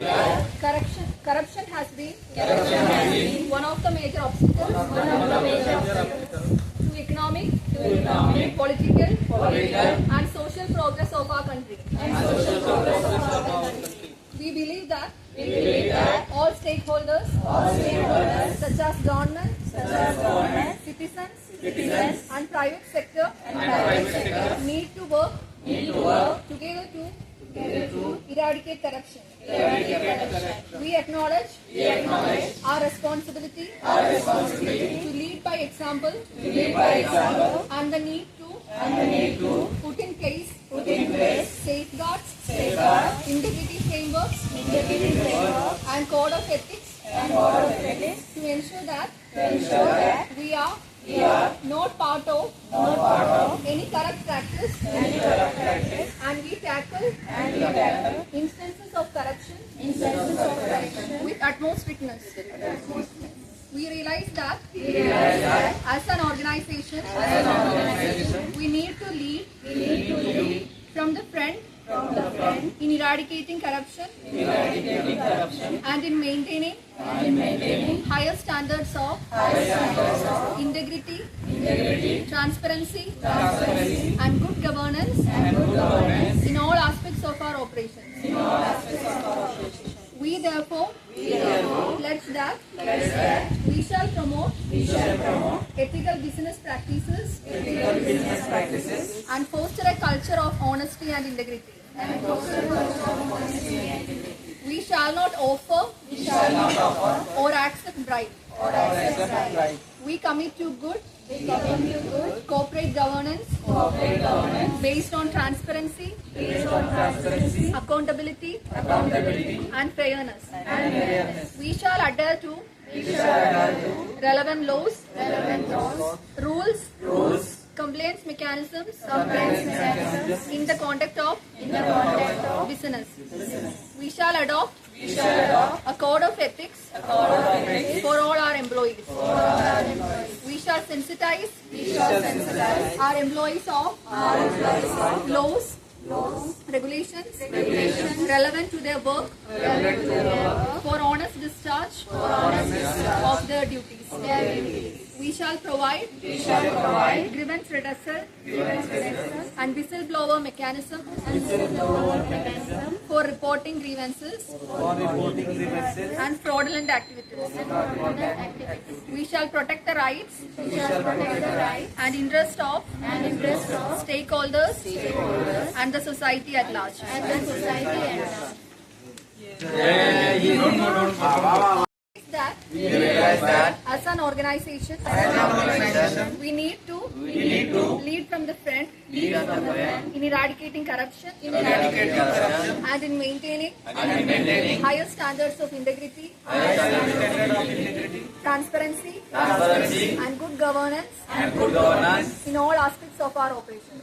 Corruption has been one of the major obstacles to economic, political, and social progress of our country. We believe that all stakeholders, such as government, citizens, and private sector, need to work together to eradicate corruption. We acknowledge our responsibility to lead by example, and the need to put in place safeguards, integrity frameworks, and code of ethics to ensure that we are not part of any corrupt practice, and we tackle instances of corruption with utmost strictness. We realize that as an organization, we need to lead from the front in eradicating corruption and in maintaining higher standards of integrity, transparency, and good governance in all aspects of our operations. We therefore pledge that we shall promote ethical business practices and foster a culture of honesty and integrity. We shall not offer or accept bribe. We commit to good corporate governance based on transparency, accountability, and fairness. We shall adhere to relevant laws, rules, compliance mechanisms in the conduct of business. We shall adopt a code of ethics for all our employees. We shall sensitize our employees of laws, regulations relevant to their work for honest discharge of their duties. We shall provide grievance redressal and whistleblower mechanism for reporting grievances and fraudulent activities. We shall protect the rights and interest of stakeholders and the society at large. We realize that as an organization, we need to lead from the front in eradicating corruption and in maintaining higher standards of integrity, transparency, and good governance in all aspects of our operations.